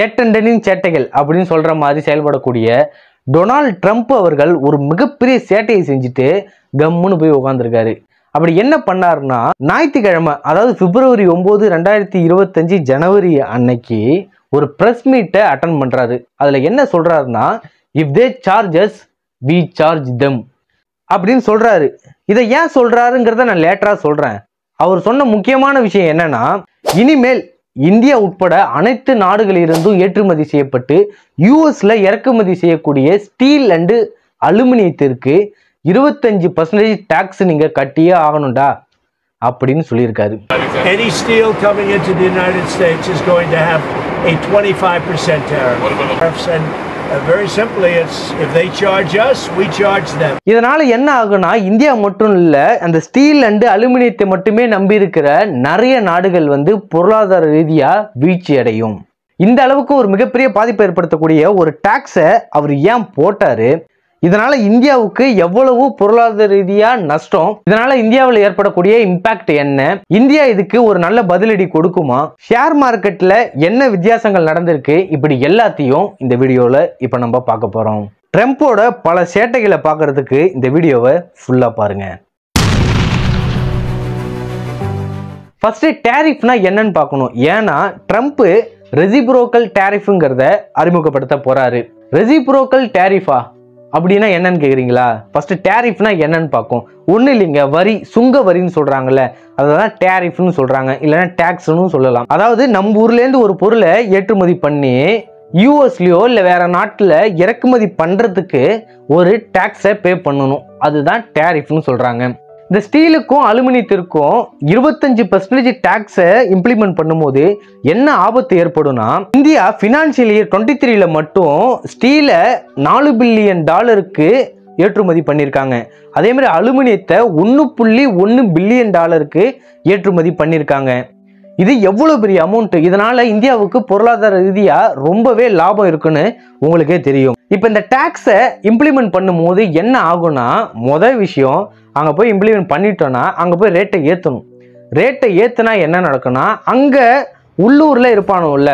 சேட்டண்டனின் சேட்டைகள் அப்படின்னு சொல்ற மாதிரி செயல்படக்கூடிய டொனால்ட் ட்ரம்ப் அவர்கள் ஒரு மிகப்பெரிய சேட்டையை செஞ்சுட்டு கம்முன்னு போய் உட்காந்துருக்காரு. அப்படி என்ன பண்ணாருன்னா, ஞாயிற்றுக்கிழமை அதாவது February 9, 2025 ஜனவரி அன்னைக்கு ஒரு பிரஸ் மீட்டை அட்டன் பண்றாரு. அதுல என்ன சொல்றாருன்னா, if they charges we charge them அப்படின்னு சொல்றாரு. இதை ஏன் சொல்றாருங்கிறத நான் லேட்டரா சொல்றேன். அவர் சொன்ன முக்கியமான விஷயம் என்னன்னா, இனிமேல் இந்தியா உட்பட அனைத்து நாடுகளிலிருந்தும் ஏற்றுமதி செய்யப்பட்டு யூஎஸ்ல இறக்குமதி செய்யக்கூடிய ஸ்டீல் அண்டு அலுமினியத்திற்கு 25% டாக்ஸ் நீங்க கட்டியே ஆகணும்டா அப்படின்னு சொல்லியிருக்காரு. Any steel coming into the United States is going to have a 25% tariff. And very simply, it's if they charge us, we charge them. இதனால என்ன ஆகுனா, இந்தியா மட்டும் இல்ல, அந்த ஸ்டீல் அண்டு அலுமினியத்தை மட்டுமே நம்பி இருக்கிற நிறைய நாடுகள் வந்து பொருளாதார ரீதியா வீழ்ச்சி அடையும். இந்த அளவுக்கு ஒரு மிகப்பெரிய பாதிப்பை ஏற்படுத்தக்கூடிய ஒரு டாக்ஸை அவர் ஏன் போட்டாரு? இதனால இந்தியாவுக்கு எவ்வளவு பொருளாதார ரீதியா நஷ்டம், இதனால இந்தியாவில் ஏற்படக்கூடிய இம்பாக்ட் என்ன, இந்தியா இதுக்கு ஒரு நல்ல பதிலடி கொடுக்குமா, ஷேர் மார்க்கெட்ல என்ன வித்தியாசங்கள் நடந்திருக்கு, இப்படி எல்லாத்தையும் இந்த வீடியோல இப்ப நம்ம பார்க்க போறோம். ட்ரம்போட பல சேட்டைகளை பார்க்கறதுக்கு இந்த வீடியோவை ஃபுல்லா பாருங்க. ஃபர்ஸ்ட் டேரிஃப்னா என்னன்னு பார்க்கணும். ஏன்னா ட்ரம்ப் ரெசிப்ரோக்கல் டேரிஃப்ங்கிறத அறிமுகப்படுத்த போறாரு. ரெசிப்ரோக்கல் டேரிஃபா அப்படின்னா என்னன்னு கேக்குறீங்களா? ஃபர்ஸ்ட் டேரிஃப்னா என்னன்னு பார்க்கும். ஒன்றும் இல்லைங்க, வரி, சுங்க வரின்னு சொல்றாங்கல்ல, அதான் டேரிஃப்னு சொல்றாங்க, இல்லைன்னா டேக்ஸ்னு சொல்லலாம். அதாவது நம்ம ஊர்லேருந்து ஒரு பொருளை ஏற்றுமதி பண்ணி யூஎஸ்லயோ இல்லை வேற நாட்டில் இறக்குமதி பண்றதுக்கு ஒரு டாக்ஸை பே பண்ணணும், அதுதான் டேரிஃப்னு சொல்றாங்க. இந்த ஸ்டீலுக்கும் அலுமினியத்திற்கும் 25% டாக்ஸை இம்ப்ளிமெண்ட் பண்ணும்போது என்ன ஆபத்து ஏற்படும்னா, இந்தியா ஃபினான்ஷியல் இயர் 23ல மட்டும் ஸ்டீலை $4 பில்லியன் ஏற்றுமதி பண்ணியிருக்காங்க. அதே மாதிரி அலுமினியத்தை $1.1 பில்லியன் ஏற்றுமதி பண்ணியிருக்காங்க. இது எவ்வளவு பெரிய அமௌண்ட். இதனால இந்தியாவுக்கு பொருளாதார ரீதியா ரொம்பவே லாபம் இருக்குன்னு உங்களுக்கே தெரியும். இப்ப இந்த டாக்ஸை இம்ப்ளிமெண்ட் பண்ணும் போது என்ன ஆகும்னா, முதல் விஷயம், அங்க போய் இம்ப்ளிமெண்ட் பண்ணிட்டோம்னா அங்க போய் ரேட்டை ஏற்றணும். ரேட்டை ஏற்றுனா என்ன நடக்கும்னா, அங்க உள்ளூர்ல இருப்பானுல்ல,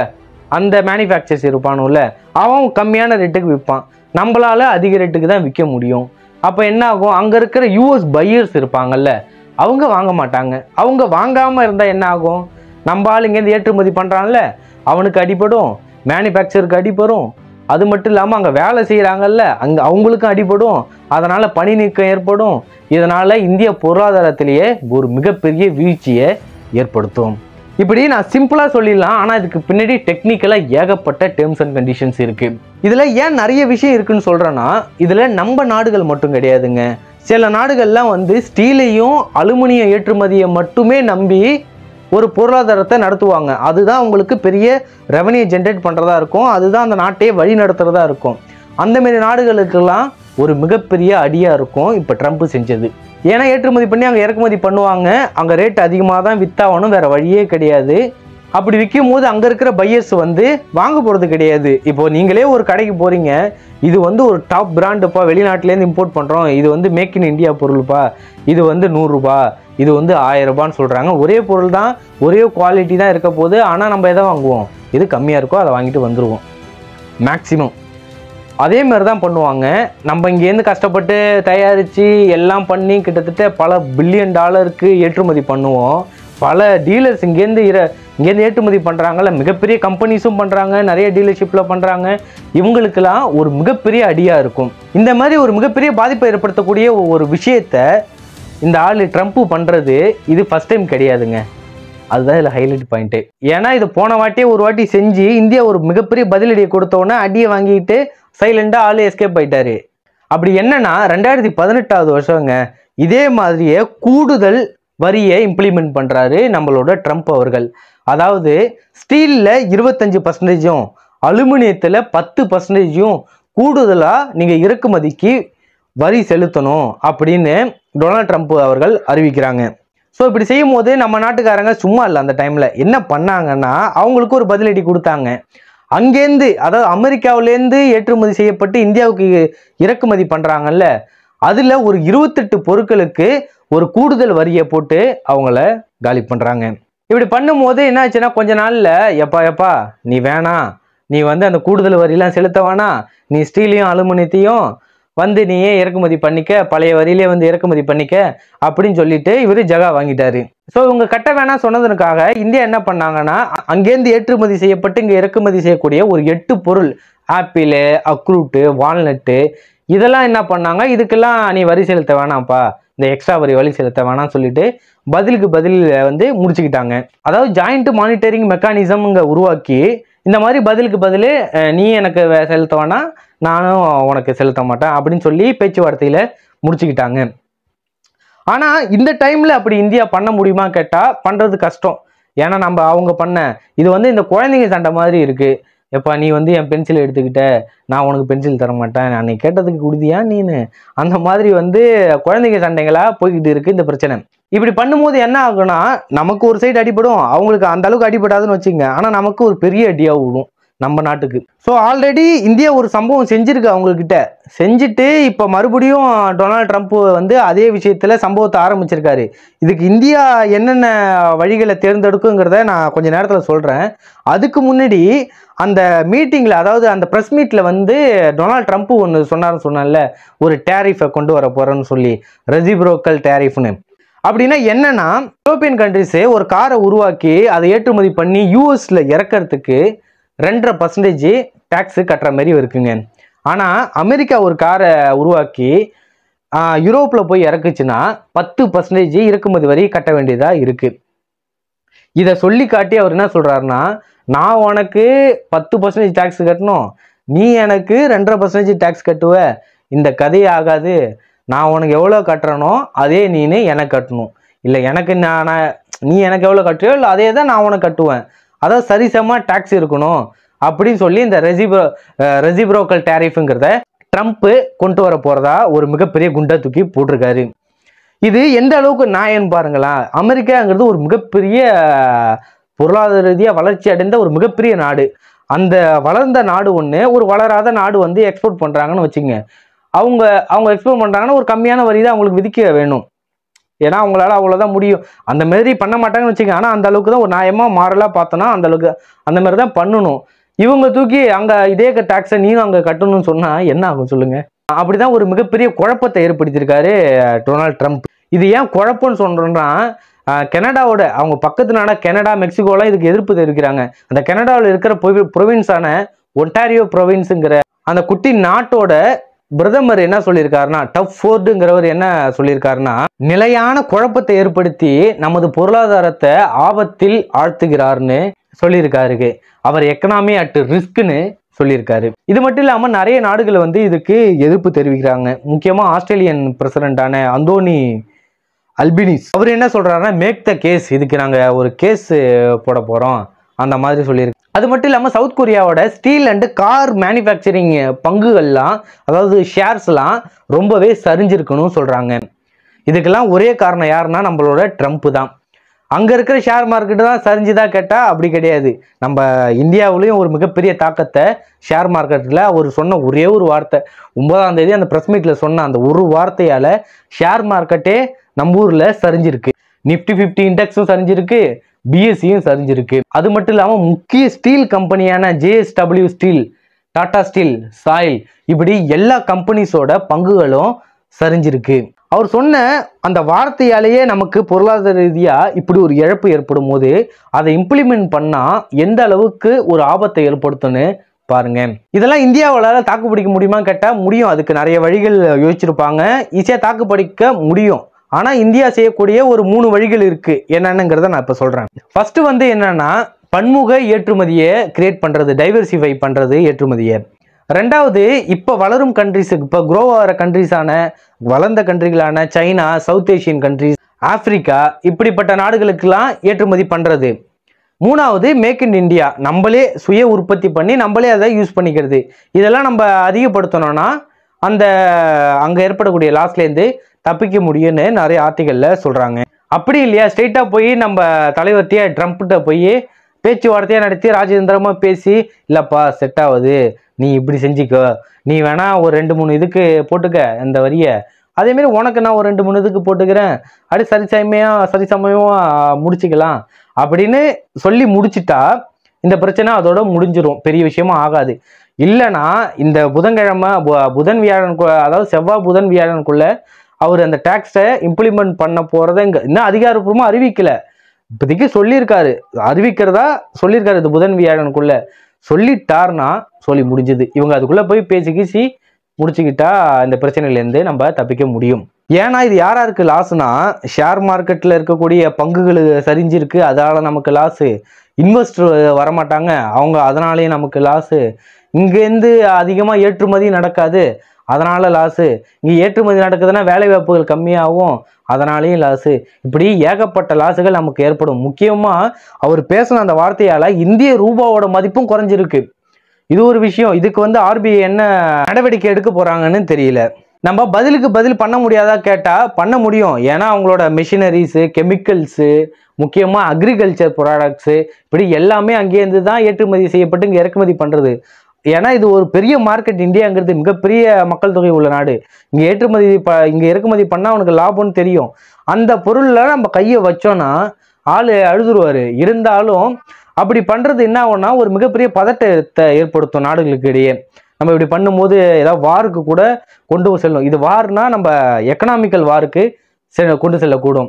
அந்த மேனுஃபேக்சர்ஸ் இருப்பானுல்ல, அவன் கம்மியான ரேட்டுக்கு விற்பான், நம்மளால அதிக ரேட்டுக்கு தான் விற்க முடியும். அப்ப என்ன ஆகும், அங்க இருக்கிற யூஎஸ் பையர்ஸ் இருப்பாங்கல்ல, அவங்க வாங்க மாட்டாங்க. அவங்க வாங்காம இருந்தா என்ன ஆகும், நம்ம ஆள் இங்கேருந்து ஏற்றுமதி பண்றான்ல, அவனுக்கு அடிபடும், மேனுஃபேக்சருக்கு அடிபடும். அது மட்டும் இல்லாமல் அங்கே வேலை செய்கிறாங்கல்ல, அங்கே அவங்களுக்கும் அடிபடும். அதனால பணி நீக்கம் ஏற்படும். இதனால இந்திய பொருளாதாரத்திலேயே ஒரு மிகப்பெரிய வீழ்ச்சியை ஏற்படுத்தும். இப்படி நான் சிம்பிளா சொல்லிடலாம், ஆனால் இதுக்கு பின்னாடி டெக்னிக்கலா ஏகப்பட்ட டேர்ம்ஸ் அண்ட் கண்டிஷன்ஸ் இருக்கு. இதுல ஏன் நிறைய விஷயம் இருக்குன்னு சொல்றேன்னா, இதுல நம்ம நாடுகள் மட்டும் கிடையாதுங்க. சில நாடுகள்லாம் வந்து ஸ்டீலையும் அலுமினியம் ஏற்றுமதியை மட்டுமே நம்பி ஒரு பொருளாதாரத்தை நடத்துவாங்க. அதுதான் உங்களுக்கு பெரிய ரெவன்யூ ஜென்ரேட் பண்ணுறதா இருக்கும், அதுதான் அந்த நாட்டையே வழி நடத்துறதா இருக்கும். அந்தமாரி நாடுகளுக்கெல்லாம் ஒரு மிகப்பெரிய அடியாக இருக்கும் இப்போ ட்ரம்ப் செஞ்சது. ஏன்னா ஏற்றுமதி பண்ணி அங்கே இறக்குமதி பண்ணுவாங்க, அங்கே ரேட் அதிகமாக தான் வித்தாகணும், வேறு வழியே கிடையாது. அப்படி விற்கும் போது அங்கே இருக்கிற பையர்ஸ் வந்து வாங்க போகிறது கிடையாது. இப்போ நீங்களே ஒரு கடைக்கு போகிறீங்க, இது வந்து ஒரு டாப் பிராண்டுப்பா, வெளிநாட்டிலேருந்து இம்போர்ட் பண்ணுறோம், இது வந்து மேக் இன் இந்தியா பொருள்ப்பா, இது வந்து 100 ரூபாய், இது வந்து 1000 ரூபான்னு சொல்கிறாங்க. ஒரே பொருள் தான், ஒரே குவாலிட்டி தான் இருக்க போது. ஆனால் நம்ம எதை வாங்குவோம், இது கம்மியாக இருக்கோ அதை வாங்கிட்டு வந்துடுவோம் மேக்ஸிமம். அதே மாதிரி தான் பண்ணுவாங்க. நம்ம இங்கேருந்து கஷ்டப்பட்டு தயாரித்து எல்லாம் பண்ணி கிட்டத்தட்ட பல $1 பில்லியன் ஏற்றுமதி பண்ணுவோம். பல டீலர்ஸ் இங்கேருந்து ஏற்றுமதி பண்ணுறாங்கல்ல, மிகப்பெரிய கம்பெனிஸும் பண்ணுறாங்க, நிறைய டீலர்ஷிப்பில் பண்ணுறாங்க. இவங்களுக்கெல்லாம் ஒரு மிகப்பெரிய அடியாக இருக்கும். இந்த மாதிரி ஒரு மிகப்பெரிய பாதிப்பை ஏற்படுத்தக்கூடிய ஒரு விஷயத்தை இந்த ஆள் ட்ரம்ப் பண்ணுறது இது ஃபர்ஸ்ட் டைம் கிடையாதுங்க. அதுதான் இதில் ஹைலைட் பாயிண்ட்டு. ஏன்னா இது போன வாட்டியே ஒரு வாட்டி செஞ்சு இந்தியா ஒரு மிகப்பெரிய பதிலடியை கொடுத்தோன்னே அடியை வாங்கிட்டு சைலண்டாக ஆள் எஸ்கேப் ஆயிட்டாரு. அப்படி என்னன்னா 2018 வருஷங்க இதே மாதிரியே கூடுதல் வரியை இம்ப்ளிமெண்ட் பண்ணுறாரு நம்மளோட ட்ரம்ப் அவர்கள். அதாவது ஸ்டீலில் 25%, அலுமினியத்தில் 10% கூடுதலாக நீங்கள் இறக்குமதிக்கு வரி செலுத்தணும் அப்படின்னு டொனால்ட் ட்ரம்ப் அவர்கள் அறிவிக்கிறாங்க. ஸோ இப்படி செய்யும் போது நம்ம நாட்டுக்காரங்க சும்மா இல்லை. அந்த டைமில் என்ன பண்ணாங்கன்னா, அவங்களுக்கு ஒரு பதிலடி கொடுத்தாங்க. அங்கேருந்து, அதாவது அமெரிக்காவிலேருந்து ஏற்றுமதி செய்யப்பட்டு இந்தியாவுக்கு இறக்குமதி பண்ணுறாங்கல்ல, அதில் ஒரு 28 பொருட்களுக்கு ஒரு கூடுதல் வரியை போட்டு அவங்கள காலி பண்ணுறாங்க. இப்படி பண்ணும்போது என்ன ஆச்சுன்னா, கொஞ்ச நாளில் எப்பா நீ வேணாம், நீ வந்து அந்த கூடுதல் வரியெல்லாம் செலுத்த வேணாம், நீ ஸ்டீலையும் அலுமினியத்தையும் வந்து நீயே இறக்குமதி பண்ணிக்க, பழைய வரியிலே வந்து இறக்குமதி பண்ணிக்க அப்படின்னு சொல்லிட்டு இவரு ஜகா வாங்கிட்டாரு. ஸோ இவங்க கட்ட வேணாம் சொன்னதுக்காக இந்தியா என்ன பண்ணாங்கன்னா, அங்கேருந்து ஏற்றுமதி செய்யப்பட்டு இங்கே இறக்குமதி செய்யக்கூடிய ஒரு 8 பொருள், ஆப்பிள், அக்ரூட்டு, வால்நட்டு, இதெல்லாம் என்ன பண்ணாங்க, இதுக்கெல்லாம் நீ வரி செலுத்த வேணாம்ப்பா, இந்த எக்ஸ்ட்ரா வரி செலுத்த வேணாம்னு சொல்லிட்டு பதிலுக்கு பதில் வந்து முடிச்சுக்கிட்டாங்க. அதாவது ஜாயிண்ட் மானிட்டரிங் மெக்கானிசம் உருவாக்கி இந்த மாதிரி பதிலுக்கு பதில் நீ எனக்கு செலுத்த வேணாம், நானும் உனக்கு செலுத்த மாட்டேன் அப்படின்னு சொல்லி பேச்சுவார்த்தையில முடிச்சுக்கிட்டாங்க. ஆனா இந்த டைம்ல அப்படி இந்தியா பண்ண முடியுமா கேட்டா பண்றது கஷ்டம். ஏன்னா நம்ம அவங்க பண்ண இது வந்து இந்த குழந்தைங்க சண்டை மாதிரி இருக்கு. எப்பா நீ வந்து என் பென்சில் எடுத்துக்கிட்ட, நான் உனக்கு பென்சில் தர மாட்டேன், நான் நீ கேட்டதுக்கு கொடுத்தியா நீனு, அந்த மாதிரி வந்து குழந்தைங்க சண்டைகளா போய்கிட்டு இருக்கு இந்த பிரச்சனை. இப்படி பண்ணும்போது என்ன ஆகுனா, நமக்கு ஒரு சைடு அடிபடும், அவங்களுக்கு அந்த அளவுக்கு அடிபடாதுன்னு வச்சுங்க, ஆனா நமக்கு ஒரு பெரிய அடியா விடும் நம்ம நாட்டுக்கு. ஸோ ஆல்ரெடி இந்தியா ஒரு சம்பவம் செஞ்சிருக்கு அவங்கக்கிட்ட, செஞ்சுட்டு இப்போ மறுபடியும் டொனால்ட் ட்ரம்ப் வந்து அதே விஷயத்துல சம்பவத்தை ஆரம்பிச்சிருக்காரு. இதுக்கு இந்தியா என்னென்ன வழிகளை தேர்ந்தெடுக்குங்கிறத நான் கொஞ்ச நேரத்தில் சொல்றேன். அதுக்கு முன்னாடி அந்த மீட்டிங்ல, அதாவது அந்த ப்ரெஸ் மீட்ல வந்து டொனால்ட் ட்ரம்ப் ஒன்று சொன்னார்ல, ஒரு டேரிஃபை கொண்டு வர போறேன்னு சொல்லி, ரெசிப்ரோக்கல் டேரிஃப்னு. அப்படின்னா என்னன்னா, யூரோப்பியன் கண்ட்ரிஸ் ஒரு காரை உருவாக்கி அதை ஏற்றுமதி பண்ணி யூஎஸ்ல இறக்கிறதுக்கு 2.5% டேக்ஸ் கட்டுற மாதிரி இருக்குங்க. ஆனா அமெரிக்கா ஒரு காரை உருவாக்கி யூரோப்ல போய் இறக்குச்சுன்னா 10% இறக்குமதி வரி கட்ட வேண்டியதா இருக்கு. இதை சொல்லி காட்டி அவர் என்ன சொல்றாருன்னா, நான் உனக்கு 10% டேக்ஸ் கட்டணும், நீ எனக்கு 2.5% டேக்ஸ் கட்டுவ, இந்த கதையே ஆகாது, நான் உனக்கு எவ்வளோ கட்டுறனோ அதே நீனு எனக்கு கட்டணும், இல்லை எனக்கு நீ எனக்கு எவ்வளோ கட்டுறியோ இல்லை அதே தான் நான் உனக்கு கட்டுவேன், அதாவது சரிசமமாக டேக்ஸ் இருக்கணும் அப்படின்னு சொல்லி இந்த ரெசிப்ரோக்கல் டேரிஃப்ங்கிறத ட்ரம்ப் கொண்டு வர போறதா ஒரு மிகப்பெரிய குண்டை தூக்கி போட்டிருக்காரு. இது எந்த அளவுக்கு நியாயம் பாருங்களா. அமெரிக்காங்கிறது ஒரு மிகப்பெரிய பொருளாதார ரீதியாக வளர்ச்சி அடைந்த ஒரு மிகப்பெரிய நாடு. அந்த வளர்ந்த நாடு ஒன்று ஒரு வளராத நாடு வந்து எக்ஸ்போர்ட் பண்ணுறாங்கன்னு வச்சுங்க, அவங்க எக்ஸ்போர்ட் பண்ணுறாங்கன்னா ஒரு கம்மியான வரி தான் அவங்களுக்கு விதிக்க வேணும், ஏன்னா அவங்களால அவ்வளோதான் முடியும். அந்த மாதிரி பண்ண மாட்டாங்கன்னு வச்சுங்க, ஆனால் அந்த அளவுக்கு தான் ஒரு நியாயமாக மாறலாக பார்த்தோன்னா அந்த அளவுக்கு அந்த மாதிரி தான் பண்ணணும். இவங்க தூக்கி அங்கே இதே டேக்ஸை நீனும் அங்கே கட்டணும்னு சொன்னால் என்ன ஆகும் சொல்லுங்க. அப்படிதான் ஒரு மிகப்பெரிய குழப்பத்தை ஏற்படுத்தியிருக்காரு டொனால்ட் ட்ரம்ப். இது ஏன் குழப்பம்னு சொல்றேன்னா, கனடாவோட அவங்க பக்கத்து நாடா கனடா, மெக்சிகோலாம் இதுக்கு எதிர்ப்பு தெரிவிக்கிறாங்க. அந்த கனடாவில் இருக்கிற ப்ரொவின்ஸான ஒன்டாரியோ ப்ரொவின்ஸுங்கிற அந்த குட்டி நாட்டோட பிரதமர் என்ன சொல்லியிருக்காருன்னா, டஃப் ஃபோர்டுங்கிறவர் என்ன சொல்லியிருக்காருன்னா, நிலையான குழப்பத்தை ஏற்படுத்தி நமது பொருளாதாரத்தை ஆபத்தில் ஆழ்த்துகிறார்னு சொல்லியிருக்காரு. அவர் எக்கனாமி அட் ரிஸ்க்னு சொல்லியிருக்காரு. இது மட்டும் இல்லாமல் நிறைய நாடுகள் வந்து இதுக்கு எதிர்ப்பு தெரிவிக்கிறாங்க. முக்கியமாக ஆஸ்திரேலியன் பிரசிடென்டான அந்தோனி அல்பினிஸ் அவர் என்ன சொல்றாருன்னா, மேக் த கேஸ், இதுக்கு நாங்கள் ஒரு கேஸ் போட போகிறோம் அந்த மாதிரி சொல்லியிருக்கு. அது மட்டும் இல்லாமல் சவுத் கொரியாவோட ஸ்டீல் அண்டு கார் மேனுஃபேக்சரிங் பங்குகள்லாம், அதாவது ஷேர்ஸ்லாம் ரொம்பவே சரிஞ்சிருக்கணும் சொல்கிறாங்க. இதுக்கெல்லாம் ஒரே காரணம் யாருன்னா நம்மளோட ட்ரம்ப் தான். அங்கே இருக்கிற ஷேர் மார்க்கெட்டு தான் சரிஞ்சுதான் கேட்டால் அப்படி கிடையாது. நம்ம இந்தியாவிலையும் ஒரு மிகப்பெரிய தாக்கத்தை ஷேர் மார்க்கெட்டில் அவர் சொன்ன ஒரே ஒரு வார்த்தை, 9ஆம் தேதி அந்த ப்ரெஸ் மீட்டில் சொன்ன அந்த ஒரு வார்த்தையால் ஷேர் மார்க்கெட்டே நம்ம ஊரில் சரிஞ்சிருக்கு. நிஃப்டி 50 இண்டெக்ஸும் சரிஞ்சிருக்கு, பிஎஸ்சியும் சரிஞ்சிருக்கு. அது மட்டும் இல்லாமல் முக்கிய ஸ்டீல் கம்பெனியான JSW steel, Tata steel, SAIL, இப்படி எல்லா கம்பெனிஸோட பங்குகளும் சரிஞ்சிருக்கு. அவர் சொன்ன அந்த வார்த்தையாலேயே நமக்கு பொருளாதார ரீதியாக இப்படி ஒரு இழப்பு ஏற்படும் போது அதை இம்ப்ளிமெண்ட் பண்ணால் எந்த அளவுக்கு ஒரு ஆபத்தை ஏற்படுத்தும்னு பாருங்க. இதெல்லாம் இந்தியாவால் தாக்கு பிடிக்க முடியுமா கேட்டால் முடியும். அதுக்கு நிறைய வழிகள் யோசிச்சிருப்பாங்க, ஈஸியாக தாக்கு பிடிக்க முடியும். ஆனால் இந்தியா செய்யக்கூடிய ஒரு 3 வழிகள் இருக்குது. என்னென்னங்கிறத நான் இப்போ சொல்கிறேன். ஃபர்ஸ்ட் வந்து என்னன்னா, பன்முக ஏற்றுமதியை கிரியேட் பண்ணுறது, டைவர்சிஃபை பண்ணுறது ஏற்றுமதியை. ரெண்டாவது, இப்போ வளரும் கண்ட்ரிஸுக்கு, இப்போ க்ரோ ஆகிற கண்ட்ரிஸான வளர்ந்த கண்ட்ரிகளான சைனா, சவுத் ஏஷியன் கண்ட்ரிஸ், ஆப்பிரிக்கா, இப்படிப்பட்ட நாடுகளுக்கெல்லாம் ஏற்றுமதி பண்ணுறது. மூணாவது, மேக் இன் இந்தியா, நம்மளே சுய உற்பத்தி பண்ணி நம்மளே அதை யூஸ் பண்ணிக்கிறது. இதெல்லாம் நம்ம அதிகப்படுத்தணும்னா அந்த அங்கே ஏற்படக்கூடிய லாஸ்லேருந்து தப்பிக்க முடியும்னு நிறைய ஆர்டிக்கலில் சொல்கிறாங்க. அப்படி இல்லையா, ஸ்ட்ரெயிட்டாக போய் நம்ம தலைவர்த்திய ட்ரம்ப்கிட்ட போய் பேச்சுவார்த்தையாக நடத்தி ராஜேந்திரமாக பேசி, இல்லைப்பா செட் ஆகுது, நீ இப்படி செஞ்சுக்கோ, நீ வேணா ஒரு 2-3 இதுக்கு போட்டுக்க இந்த வரியை, அதேமாரி உனக்கு நான் ஒரு 2-3 இதுக்கு போட்டுக்கிறேன், அப்படி சரிசமயமாக முடிச்சுக்கலாம் அப்படின்னு சொல்லி முடிச்சுட்டா இந்த பிரச்சனை அதோட முடிஞ்சிரும், பெரிய விஷயமா ஆகாது. இல்லைன்னா இந்த புதன்கிழமை புதன் வியாழன், அதாவது செவ்வாய் புதன் வியாழனுக்குள்ள அவர் அந்த டாக்ஸை இம்ப்ளிமெண்ட் பண்ண போறதை இன்னும் அதிகாரப்பூர்வமா அறிவிக்கல. இப்போதைக்கு சொல்லியிருக்காரு, அறிவிக்கிறதா சொல்லியிருக்காரு. இது புதன் வியாழனுக்குள்ள சொல்லிட்டார்னா சொல்லி முடிஞ்சது. இவங்க அதுக்குள்ள போய் பேசி முடிச்சுக்கிட்டா இந்த பிரச்சனையிலேருந்து நம்ம தப்பிக்க முடியும். ஏன்னா இது யாராருக்கு லாஸ்னா, ஷேர் மார்க்கெட்ல இருக்கக்கூடிய பங்குகள் சரிஞ்சிருக்கு, அதனால நமக்கு லாஸு. இன்வெஸ்டர் வரமாட்டாங்க, அவங்க அதனாலேயே நமக்கு லாஸு. இங்கேருந்து அதிகமாக ஏற்றுமதி நடக்காது, அதனால லாஸு. இங்கே ஏற்றுமதி நடக்குதுன்னா வேலை வாய்ப்புகள் கம்மியாகும், அதனாலேயும் லாஸு. இப்படி ஏகப்பட்ட லாஸுகள் நமக்கு ஏற்படும். முக்கியமாக அவர் பேசின அந்த வார்த்தையால் இந்திய ரூபாவோட மதிப்பும் குறைஞ்சிருக்கு. இது ஒரு விஷயம். இதுக்கு ஆர்பிஐ என்ன நடவடிக்கை எடுக்க போறாங்கன்னு தெரியல. நம்ம பதிலுக்கு பதில் பண்ண முடியாதா கேட்டால் பண்ண முடியும். ஏன்னா அவங்களோட மிஷினரிஸு, கெமிக்கல்ஸு, முக்கியமாக அக்ரிகல்ச்சர் ப்ராடக்ட்ஸு, இப்படி எல்லாமே அங்கேருந்து தான் ஏற்றுமதி செய்யப்பட்டு இங்கே இறக்குமதி பண்ணுறது. ஏன்னா இது ஒரு பெரிய மார்க்கெட். இந்தியாங்கிறது மிகப்பெரிய மக்கள் தொகை உள்ள நாடு. இங்கே இங்கே இறக்குமதி பண்ணால் அவனுக்கு லாபம்னு தெரியும். அந்த பொருளில் நம்ம கையை வச்சோன்னா ஆள் அழுதுருவார். இருந்தாலும் அப்படி பண்ணுறது என்ன ஆகும்னா ஒரு மிகப்பெரிய பதட்டத்தை ஏற்படுத்தும் நாடுகளுக்கு இடையே. நம்ம இப்படி பண்ணும்போது ஏதாவது வாருக்கு கூட கொண்டு செல்லும். இது வார்னா நம்ம எக்கனாமிக்கல் வாருக்கு கொண்டு செல்லக்கூடும்.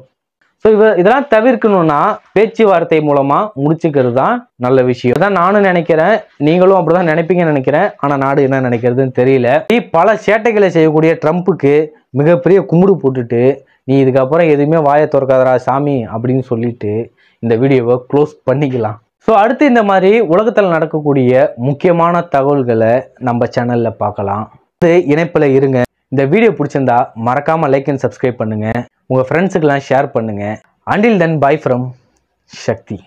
ஸோ இதெல்லாம் தவிர்க்கணும்னா பேச்சுவார்த்தை மூலமா முடிச்சுக்கிறது தான் நல்ல விஷயம். அதான் நானும் நினைக்கிறேன், நீங்களும் அப்படிதான் நினைப்பீங்கன்னு நினைக்கிறேன். ஆனால் நாடு என்ன நினைக்கிறதுன்னு தெரியல. பல சேட்டைகளை செய்யக்கூடிய ட்ரம்ப்புக்கு மிகப்பெரிய கும்பிடு போட்டுட்டு, நீ இதுக்கப்புறம் எதுவுமே வாயை திறக்காதரா சாமி அப்படின்னு சொல்லிட்டு இந்த வீடியோவை க்ளோஸ் பண்ணிக்கலாம். ஸோ அடுத்து இந்த மாதிரி உலகத்தில் நடக்கக்கூடிய முக்கியமான தகவல்களை நம்ம சேனலில் பார்க்கலாம். இணைப்பில் இருங்க. இந்த வீடியோ பிடிச்சிருந்தா மறக்காமல் லைக் அண்ட் சப்ஸ்கிரைப் பண்ணுங்கள். உங்கள் ஃப்ரெண்ட்ஸுக்கெல்லாம் ஷேர் பண்ணுங்கள். Until then, bye from Shakti.